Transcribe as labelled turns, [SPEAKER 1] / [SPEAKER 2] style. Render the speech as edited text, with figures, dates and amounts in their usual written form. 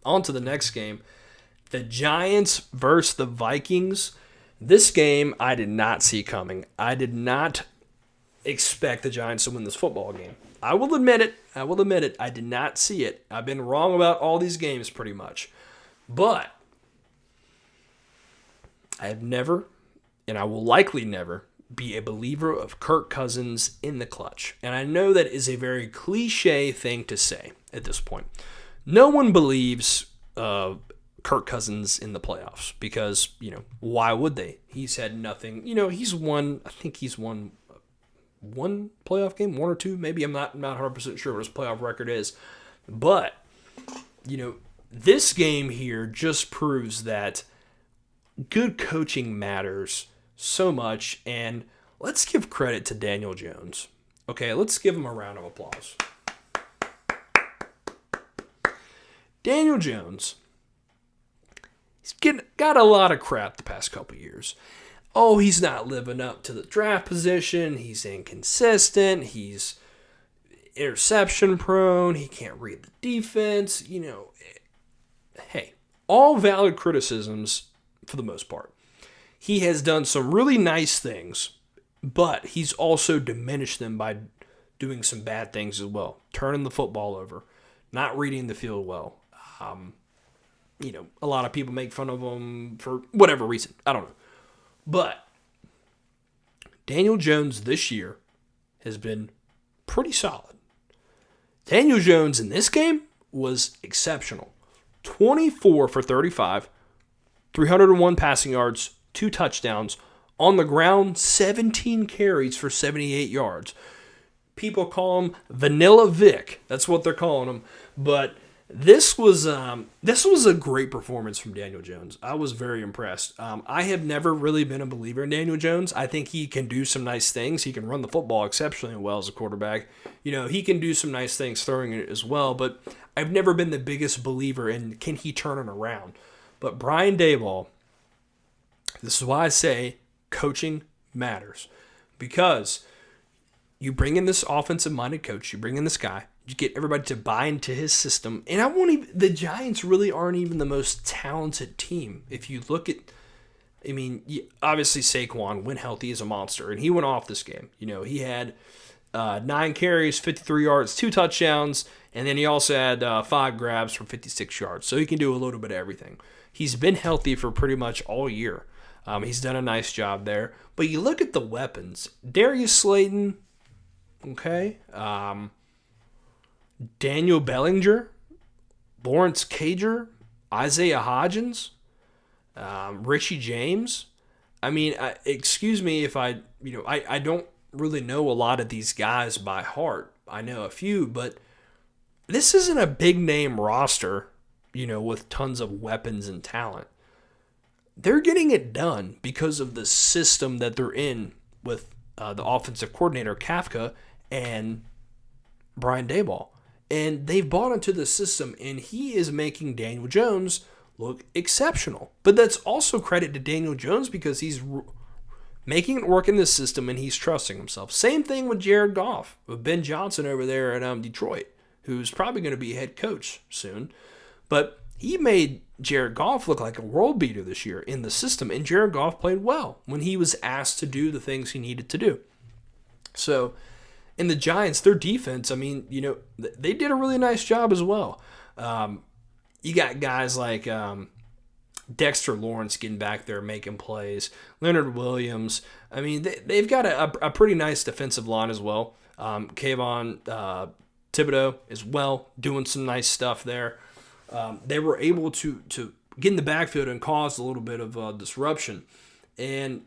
[SPEAKER 1] on to the next game. The Giants versus the Vikings. This game I did not see coming. I did not expect the Giants to win this football game. I will admit it. I did not see it. I've been wrong about all these games pretty much. But I have never, and I will likely never, be a believer of Kirk Cousins in the clutch. And I know that is a very cliche thing to say at this point. No one believes Kirk Cousins in the playoffs because, why would they? He's had nothing. I think he's won one playoff game, one or two, maybe. I'm not 100% sure what his playoff record is. But, this game here just proves that good coaching matters so much, and let's give credit to Daniel Jones. Okay, let's give him a round of applause. Daniel Jones, he's got a lot of crap the past couple years. Oh, he's not living up to the draft position. He's inconsistent. He's interception prone. He can't read the defense. Hey, all valid criticisms for the most part. He has done some really nice things, but he's also diminished them by doing some bad things as well. Turning the football over, not reading the field well. A lot of people make fun of him for whatever reason. I don't know. But Daniel Jones this year has been pretty solid. Daniel Jones in this game was exceptional. 24 for 35, 301 passing yards, 2 touchdowns. On the ground, 17 carries for 78 yards. People call him Vanilla Vic. That's what they're calling him. But this was a great performance from Daniel Jones. I was very impressed. I have never really been a believer in Daniel Jones. I think he can do some nice things. He can run the football exceptionally well as a quarterback. He can do some nice things throwing it as well, but I've never been the biggest believer in can he turn it around. But Brian Daboll, this is why I say coaching matters. Because you bring in this offensive-minded coach, you bring in this guy, you get everybody to buy into his system. And the Giants really aren't even the most talented team. If you look at, obviously Saquon, when healthy, is a monster. And he went off this game. He had 9 carries, 53 yards, 2 touchdowns. And then he also had 5 grabs for 56 yards. So he can do a little bit of everything. He's been healthy for pretty much all year. He's done a nice job there. But you look at the weapons. Darius Slayton, okay. Daniel Bellinger, Lawrence Cager, Isaiah Hodgins, Richie James. Excuse me if I don't really know a lot of these guys by heart. I know a few, but this isn't a big name roster, with tons of weapons and talent. They're getting it done because of the system that they're in with the offensive coordinator, Kafka, and Brian Daboll. And they've bought into the system, and he is making Daniel Jones look exceptional. But that's also credit to Daniel Jones because he's making it work in this system, and he's trusting himself. Same thing with Jared Goff, with Ben Johnson over there at Detroit, who's probably going to be head coach soon. But he made Jared Goff look like a world beater this year in the system, and Jared Goff played well when he was asked to do the things he needed to do. So, in the Giants, their defense, they did a really nice job as well. You got guys like Dexter Lawrence getting back there making plays, Leonard Williams. They've got a pretty nice defensive line as well. Kayvon Thibodeau as well, doing some nice stuff there. They were able to get in the backfield and cause a little bit of disruption. And,